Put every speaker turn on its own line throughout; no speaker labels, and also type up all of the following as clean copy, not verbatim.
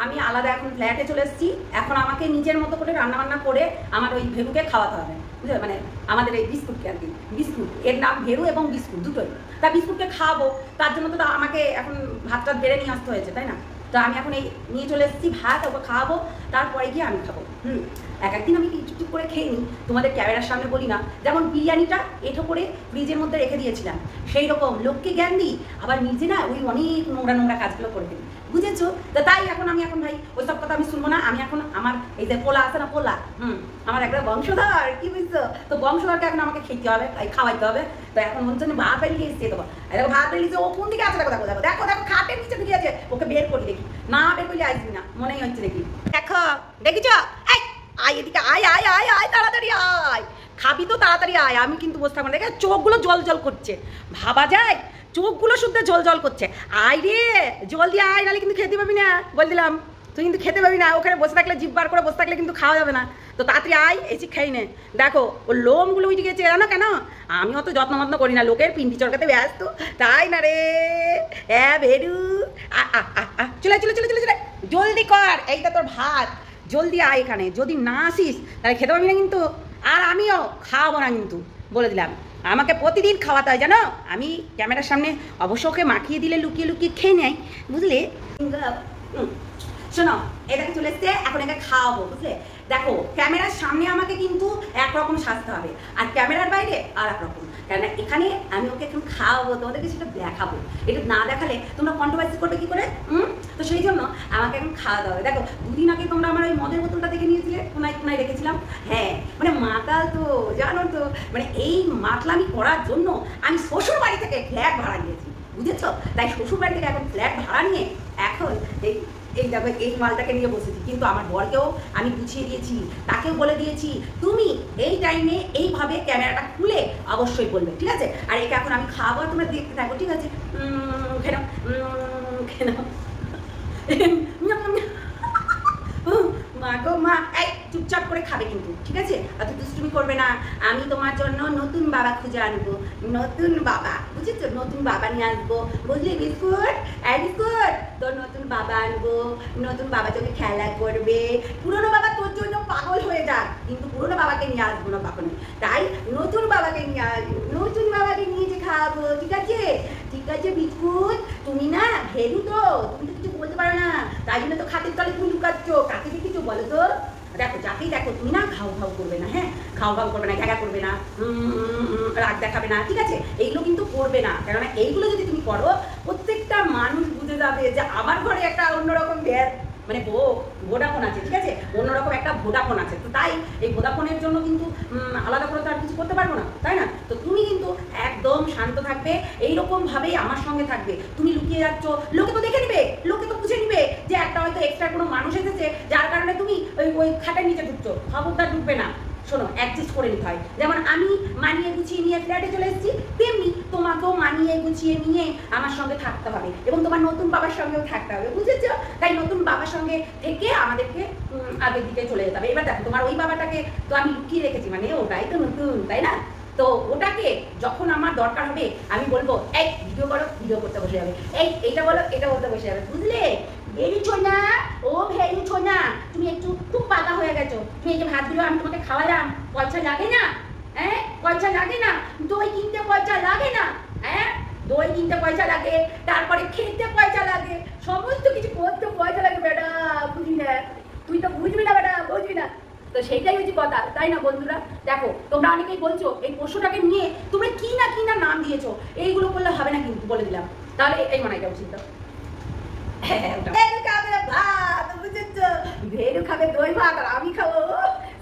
আমি আলাদা এখন ফ্ল্যাটে চলে এসেছি। এখন আমাকে নিজের মতো করে রান্নাবান্না করে আমার ওই ভেরুকে খাওয়াতে হবে, বুঝলে, মানে আমাদের এই বিস্কুটকে আর কি, বিস্কুট, এর নাম ভেরু এবং বিস্কুট দুটোই। তা বিস্কুটকে খাওয়াবো, তার জন্য তো আমাকে এখন ভাতটা বেড়ে নিয়ে আসতে হয়েছে, তাই না? তো আমি এখন এই নিয়ে চলে এসেছি ভাত, ওকে খাওয়াবো, তারপরে গিয়ে আমি খাবো। এক একদিন আমি চুপ করে খেয়ে নিই, তোমাদের ক্যামেরার সামনে বলি না। যেমন বিরিয়ানিটা এঁঠো করে ফ্রিজের মধ্যে রেখে দিয়েছিলাম, সেই রকম লোককে জ্ঞান দিই, আবার নিজে না ওই অনেক নোংরা নোংরা কাজগুলো করে দিই, বুঝেছো? তো তাই এখন ভাই ওই সব কথা আমি শুনবো না। আমি এখন আমার এই যে পোলা আছে না, পোলা, আমার একটা বংশধর, কি বুঝছো? তো বংশধরকে এখন আমাকে খেতে হবে, খাওয়াইতে হবে। তো এখন মনে হচ্ছে ভাত বেরিয়ে এসছে, তো দেখো ভাত বেরিয়েছে, ও কোন দিকে আছে দেখো দেখো দেখো দেখো দেখো খাটের নিচে ঢুকে আছে, ওকে বের করি দেখি, না বের করলে আসবি না, মনেই হচ্ছে দেখি। দেখো দেখেছো, আয় এদিকে, আয় আয় আয় আয় তাড়াতাড়ি আয়, খাবি তো তাড়াতাড়ি আয়। আমি কিন্তু বসে থাকবো না, দেখে চোখগুলো জল জল করছে, ভাবা যায়, চোখগুলো শুদ্ধ জল জল করছে। আয় রে, জল দিয়ে আয়, নাহলে কিন্তু খেতে পাবি না, বল দিলাম। তুই কিন্তু খেতে পাবি না, ওখানে বসে থাকলে, জিভ বার করে বসে থাকলে কিন্তু খাওয়া যাবে না। তো তাড়াতাড়ি আয়, এসে খেয়ে নে। দেখো ওর লোমগুলো উঠে গেছে, জানো কেন? আমি অত যত্ন মত্ন করি না, লোকের পিন্ডি চড়কাতে ব্যস্ত, তাই না রে? হ্যাঁ ভেরু, চলে চলে চলে চলে চলে, জলদি কর, এইটা তোর ভাত, জলদি আয় এখানে। যদি না আসিস তাহলে খেতে পাবি না কিন্তু, আর আমিও খাওয়াবো না কিন্তু, বলে দিলাম। আমাকে প্রতিদিন খাওয়াতে হয়, জানো? আমি ক্যামেরার সামনে অবশ্য ওকে মাখিয়ে দিলে লুকিয়ে লুকিয়ে খেয়ে নেয়, বুঝলে? শোনো, এটাকে চলে এসছে, এখন একে খাওয়াবো, বুঝলে? দেখো ক্যামেরার সামনে আমাকে কিন্তু একরকম সাজতে হবে, আর ক্যামেরার বাইরে আর এক রকম। কেন এখানে আমি ওকে এখন খাওয়াবো, তোমাদেরকে সেটা দেখাবো। এটা না দেখালে তোমরা কন্ট্রোভার্সি করবে কি করে? তো সেই জন্য আমাকে এখন খাওয়া দাওয়া। দেখো দুদিন আগে তোমরা আমার ওই মদের বোতলটা দেখে নিয়েছিলে, কোনায় কোনায় রেখেছিলাম। হ্যাঁ, মানে মাতাল তো, জানো তো, মানে এই মাতলামি করার জন্য আমি শ্বশুর বাড়ি থেকে ফ্ল্যাট ভাড়া নিয়েছি, বুঝেছ? তাই শ্বশুর বাড়ি থেকে এখন ফ্ল্যাট ভাড়া নিয়ে এখন এই দেখো এই মালটাকে নিয়ে বসেছি। কিন্তু আমার বরকেও আমি গুছিয়ে দিয়েছি, তাকেও বলে দিয়েছি তুমি এই টাইমে এইভাবে ক্যামেরাটা খুলে অবশ্যই বলবে, ঠিক আছে? আর একে এখন আমি খাওয়াবো, তোমরা দেখতে থাকো, ঠিক আছে? খেলাম খেলাম মা গো মা, এই চুপচাপ করে খাবে কিন্তু, ঠিক আছে? অত দুষ্টুমি করবে না। আমি তোমার জন্য নতুন বাবা খুঁজে আনবো, নতুন বাবা, বুঝেছো? নতুন বাবা নিয়ে আসবো, বুঝলি? বিস্কুট, এই বিস্কুট, তোর নতুন বাবা আনবো, নতুন বাবা তোকে খেলা করবে। পুরনো বাবা তোর জন্য পাগল হয়ে যাক, কিন্তু পুরনো বাবাকে নিয়ে আসবো না কখনো। তাই নতুন বাবাকে নিয়ে আসবো, নতুন বাবাকে নিয়ে যে খাওয়াবো, ঠিক আছে? ঠিক আছে বিস্কুট, তুমি না ভেরু তো, তুমি তো কিছু বলতে পারো না, তাই জন্য তো খাতের তলে তুমি লুকাচ্ছ। কাকে দেখেছো বলো তো? দেখো যাকেই দেখো তুমি না ঘাউ ঘাউ করবে না, হ্যাঁ? ঘাউ ঘাউ করবে না, ঘ্যাঘা করবে না, রাগ দেখাবে না, ঠিক আছে? এইগুলো কিন্তু করবে না, কেননা এইগুলো যদি তুমি করো প্রত্যেকটা মানুষ বুঝে যাবে যে আমার ঘরে একটা অন্যরকম মানে ভোডাফোন আছে, ঠিক আছে? অন্যরকম একটা ভোডাফোন আছে। তো তাই এই ভোডাফোনের জন্য কিন্তু আলাদা করে তো আর কিছু করতে পারবো না, তাই না? তো তুমি কিন্তু একদম শান্ত থাকবে, এইরকমভাবেই আমার সঙ্গে থাকবে। তুমি লুকিয়ে যাচ্ছ, লোকে তো দেখে নিবে, লোকে তো বুঝে নিবে যে একটা হয়তো এক্সট্রা কোনো মানুষ এসেছে, যার কারণে তুমি ওই খাটের নিচে ঢুকছো। খবরদার ঢুকবে না। শোনো, অ্যাডজাস্ট করে নিতে হয়। যেমন আমি মানিয়ে গুছিয়ে নিয়ে ফ্ল্যাটে চলে এসেছি, তেমনি তোমাকেও মানিয়ে গুছিয়ে নিয়ে আমার সঙ্গে থাকতে হবে, এবং তোমার নতুন বাবার সঙ্গেও থাকতে হবে, বুঝেছো? তাই নতুন বাবার সঙ্গে থেকে আমাদেরকে আগের দিকে চলে যেতে হবে। এবার দেখো তোমার ওই বাবাটাকে তো আমি লুকিয়ে রেখেছি, মানে ওটাই তো নতুন, তাই না? তো ওটাকে যখন আমার দরকার হবে আমি বলবো এই ভিডিও করো, ভিডিও করতে বসে যাবে, এইটা বলো, এটা বলতে বসে যাবে, বুঝলে? ভেরিছো না, ও ভেরিছো না, তুমি একটু খুব পাকা হয়ে গেছো। তুমি এই যে ভাতগুলো আমি তোমাকে খাওয়ালাম, পয়সা লাগে না? হ্যাঁ, পয়সা লাগে না? দই কিনতে পয়সা লাগে না? হ্যাঁ, দই কিনতে পয়সা লাগে, তারপরে খেতে পয়সা লাগে, সমস্ত কিছু করতে পয়সা লাগে। বেটা বুঝবি না, তুই তো বুঝবি না বেটা, বুঝবি না। তো সেইটাই হচ্ছে কথা, তাই না বন্ধুরা? দেখো তোমরা অনেকেই বলছো এই পশুটাকে নিয়ে তোমরা কি না নাম দিয়েছো, এইগুলো করলে হবে না কিন্তু, বলে দিলাম। তাহলে এই মনে হয় উচিত, ভেরু খাবে দই ভাত আর আমি খাবো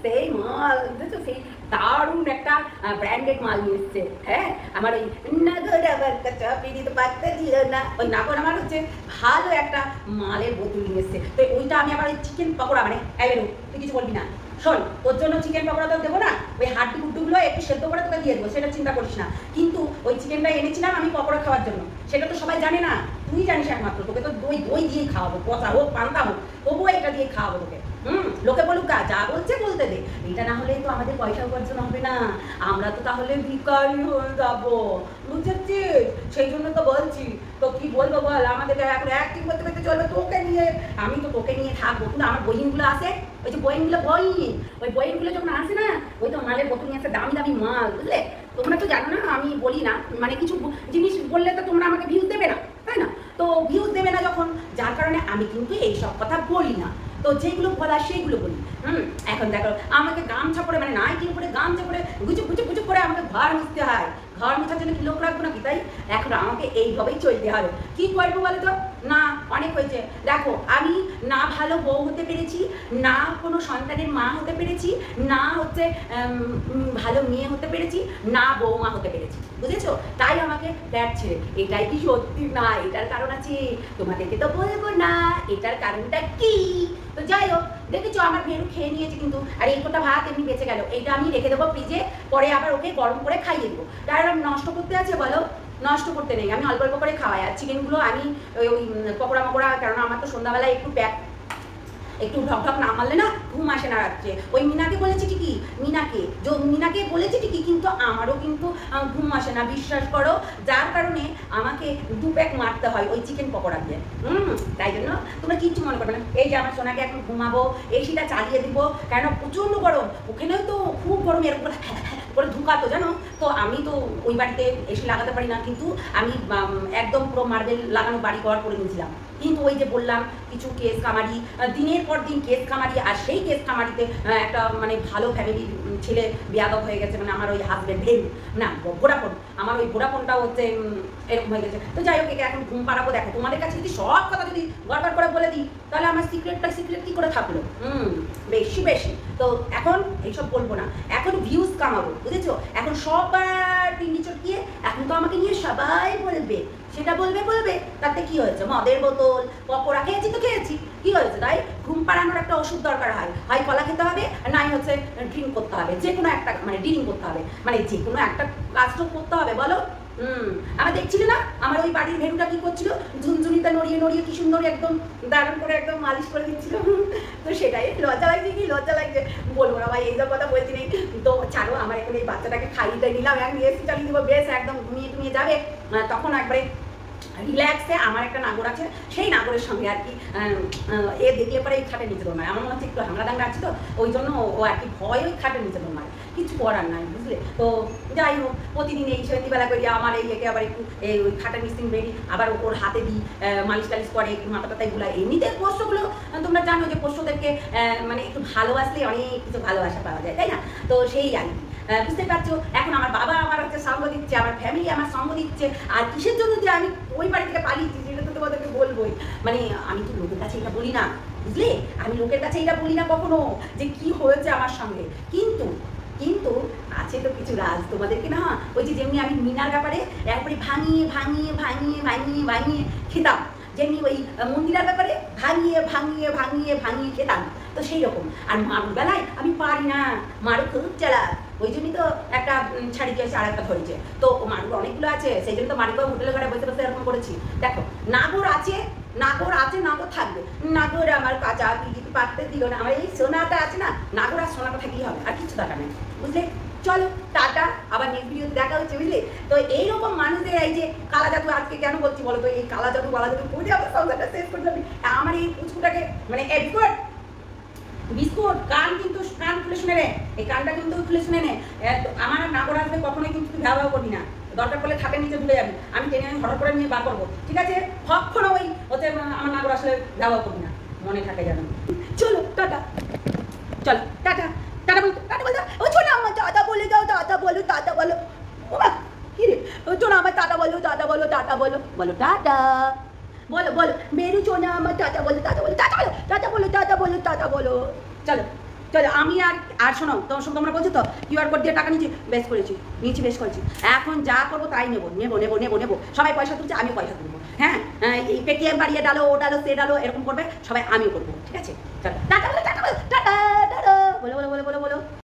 সেই মাল, বুঝেছো? সেই দারুণ একটা ব্র্যান্ডেড মাল নিয়ে এসছে। হ্যাঁ, আমার ওই নাগর আবার কাঁচা পিড়ি তো পাত্তা দিল না, ওই নাগর আমার হচ্ছে ভালো একটা মালের বোতল নিয়ে এসছে। তো ওইটা আমি আবার ওই চিকেন পকোড়া, মানে বেরো তুই কিছু বলবি না। শোন, তোর জন্য চিকেন পকোড়া তো দেবো না, ওই হাড্ডি গুড্ডুগুলো একটু সেদ্ধ করে তোকে দিয়ে দেবো, সেটা চিন্তা করিস না। কিন্তু ওই চিকেনটা এনেছিলাম আমি পকোড়া খাওয়ার জন্য, সেটা তো সবাই জানে না, তুই জানিস একমাত্র। তোকে তো দই দিয়েই খাওয়াবো, পচা হোক পান্তা হোক, তবুও এটা দিয়ে খাওয়াবো তোকে। লোকে বলুক যা বলছে বলতে দে, এটা না হলে তো আমাদের পয়সা উপার্জন হবে না, আমরা তো তাহলে ভিখারি হয়ে যাবো, বুঝেছিস? সেই জন্য তো বলছি। তো কি বলবো বল, আমাদেরকে এখন অ্যাক্টিং করতে করতে চলবে তোকে নিয়ে, আমি তো তোকে নিয়ে থাকবো। কিন্তু আমার বইনগুলো আসে, ওই যে বইনগুলো ওই বইনগুলো যখন আসে না, ওই তো মালের বোতল নিয়ে আসে, দামি দামি মাল, বুঝলে? তোমরা তো জানো না আমি বলি না, মানে কিছু জিনিস বললে তো তোমরা আমাকে ভিউজ দেবে না, তাই না? তো ভিউজ দেবে না যখন, যার কারণে আমি কিন্তু এইসব কথা বলি না। তো যেগুলো বলা সেইগুলো বলি। এখন দেখো আমাকে গামছা পরে, মানে নাইটির উপরে গামছা পরে গুচুপ গুচুপ গুচুপ করে আমাকে ঘর মুছতে হয়। ঘর মোছার জন্য কি লোক রাখবো নাকি? তাই এখন আমাকে এইভাবেই চলতে হবে। কি করবো বলো তো? না, অনেক হয়েছে। দেখো আমি না ভালো বউ হতে পেরেছি, না কোনো সন্তানের মা হতে পেরেছি, না হচ্ছে ভালো মেয়ে হতে পেরেছি, না বৌমা হতে পেরেছি, বুঝেছো? তাই আমাকে ব্যাট ছেড়ে। এটাই কি সত্যি? না, এটার কারণ আছে, তোমাদেরকে তো বলবো না এটার কারণটা কি। তো যাই হোক, দেখেছো আমার ভেড়ু খেয়ে নিয়েছে কিন্তু, আর এই কটা ভাত এমনি বেঁচে গেল, এইটা আমি রেখে দেবো ফ্রিজে, পরে আবার ওকে গরম করে খাইয়ে দেবো। তার নষ্ট করতে আছে বলো? নষ্ট করতে নেই, আমি অল্প অল্প করে খাওয়াই। আর চিকেনগুলো আমি ওই পকোড়া মকোড়া, কারণ আমার তো সন্ধ্যাবেলায় একটু ঢকঢক না মারলে না ঘুম আসে না রাত্রে। ওই মিনাকে বলেছি ঠিকই, মিনাকে বলেছি ঠিকই, কিন্তু আমারও কিন্তু ঘুম আসে না, বিশ্বাস করো। যার কারণে আমাকে 2 প্যাক মারতে হয় ওই চিকেন পকোড়া দিয়ে। তাই জন্য তোমরা কিচ্ছু মনে করবে না। এই যে আমার সোনাকে এখন ঘুমাবো, এসিটা চালিয়ে দিব, কেন প্রচণ্ড গরম, ওখানেও তো খুব গরম, এরকম করে ধুকাতো জানো। তো আমি তো ওই বাড়িতে এসি লাগাতে পারি না, কিন্তু আমি একদম পুরো মার্বেল লাগানো বাড়ি ঘর করে নিয়েছিলাম। কিন্তু ওই যে বললাম কিছু কেস কামারি, দিনের পর দিন কেস কামারি, আর সেই কেস কামারিতে একটা মানে ভালো ফ্যামিলির ছেলে বেয়াদব হয়ে গেছে, মানে আমার ওই হাজব্যান্ড না ভোডাফোন, আমার ওই ভোডাফোনটাও হচ্ছে এরকম হয়ে গেছে। তো যাই হোক, একে এখন ঘুম পাড়াবো। দেখো তোমাদের কাছে যদি সব কথা যদি গড়বড় করে বলে দিই, তাহলে আমার সিক্রেট কি করে থাকলো? বেশি। তো এখন এইসব বলবো না, এখন ভিউজ কামাবো, বুঝেছো? এখন সবার পিন্ডি চটকিয়ে এখন তো আমাকে নিয়ে সবাই বলবে, সেটা বলবে, তাতে কি হয়েছে? মদের বোতল, পকোড়া খেয়েছি তো খেয়েছি, কি হয়েছে? তাই ঘুম পাড়ানোর একটা ওষুধ দরকার হয় কলা খেতে হবে, নাই হচ্ছে ড্রিঙ্ক করতে হবে, যে কোনো একটা, মানে ড্রিঙ্ক করতে হবে, মানে যে কোনো একটা কাজ তো করতে হবে, বলো? আমার দেখছিলে না আমার ওই বাড়ির ভেড়ুটা কি করছিল? ঝুনঝুনিটা নড়িয়ে কি সুন্দর একদম দারুণ করে একদম মালিশ করে দিচ্ছিল। তো সেটাই লজ্জা লাগছে, বলবো না ভাই, এইসব কথা বলছি নেই। তো ছাড়ো, আমার এখন এই বাচ্চাটাকে খাইয়ে নিলাম, আমি এসি চালিয়ে দেবো, বেশ একদম ঘুমিয়ে যাবে, তখন একবারে রিল্যাক্সে। আমার একটা নাগর আছে, সেই নাগরের সঙ্গে আর কি দেখলে পরে ওই খাটের নিচে দৌড়ায়। আমার মনে হচ্ছে একটু হামলা দাঙ্গা আছে, তো ওই জন্য ও আর কি ভয় ওই খাটের নিচে দৌড়ায়, কিছু করার নাই, বুঝলে? তো যাই হোক, প্রতিদিন এই সন্ধ্যেবেলা করি আমার এই একে আবার একটু ওই খাটের মিস্ত্রি বেরি, আবার ওর হাতে দিই, মালিশ টালিশ করে, একটু মাথা টাতায় গুলায়। এমনিতে পোষ্যগুলো তোমরা জানো যে পোষ্যদেরকে মানে একটু ভালোবাসলে অনেক কিছু ভালোবাসা পাওয়া যায়, তাই না? তো সেই আর কি, বুঝতে পারছো? এখন আমার বাবা আমার হচ্ছে সঙ্গ দিচ্ছে, আমার ফ্যামিলি আমার সঙ্গ দিচ্ছে, আর কিসের জন্য যে আমি ওই বাড়ি থেকে পালিয়েছি সেটা তো তোমাদেরকে বলবোই। মানে আমি তো লোকের কাছে এটা বলি না, বুঝলে? আমি লোকের কাছে এটা বলি না কখনো যে কি হয়েছে আমার সঙ্গে, কিন্তু আছে তো কিছু রাজ তোমাদেরকে না। ওই যে যেমনি আমি মিনার ব্যাপারে একবারে ভাঙিয়ে খেতাম, যেমনি ওই মন্দিরের ব্যাপারে ভাঙিয়ে খেতাম, তো সেই রকম। আর মারুর বেলায় আমি পারি না, মারু খুব চালাক, ওই জন্যই তো একটা ছাড়ি দিয়েছে আর একটা ধরেছে। তো মারুর অনেকগুলো আছে, সেই জন্য তো মারিকে হোটেলে ঘরে বসে এরকম করেছি। দেখো নাগর আছে, নাগর থাকবে, নাগর আমার কাঁচা কিছু পাততে দিল না, আমার এই সোনাটা আছে না, নাগর আর সোনাটা থাকলেই হবে, আর কিছু দরকার নেই, বুঝলে? চলো টাটা, আবার নেক্সট ভিডিওতে দেখা হচ্ছে, বুঝলে? তো এইরকম মানুষদের এই যে কালা জাদু, আজকে কেন বলছি বলো তো? এই কালা জাদু করে আমার সংসারটা শেষ করে যাবে। আমার এই পুচকুটাকে মানে বিস্কুট কান কিন্তু কান খুলে শুনে নে, এই কানটা কিন্তু খুলে শুনে নে। আমার নাগর আসবে কখনোই কিন্তু তুই ব্যবহার করবি না, দরকার পড়লে খাটের নিচে ঢুকে যাবি, আমি টেনে হঠাৎ করে নিয়ে বার করবো, ঠিক আছে? কখনো ওই হচ্ছে আমার নাগর আসলে ব্যবহার করবি না, মনে থাকে যেন। চলো টাটা, চলো টাটা বলতো। ও চলো আমার দাদা বলে দাও, দাদা বলো। ও মা কি রে, ও চলো আমার দাদা বলো, টাটা বলো টাটা, বলো মেরু চোনা আমার টাটা বলো। চলো আমি আর শোনো, তোমরা বলছো তো কিউআর কোড দিয়ে টাকা নিয়েছি, বেশ করেছি। এখন যা করবো তাই নেবো। সবাই পয়সা তুলছে, আমিও পয়সা তুলবো। হ্যাঁ, এই পেটিএম বাড়িয়ে ডালো, ও ডালো, সে ডালো, এরকম করবে সবাই, আমিও করবো, ঠিক আছে? চলো টাটা বলো, বলো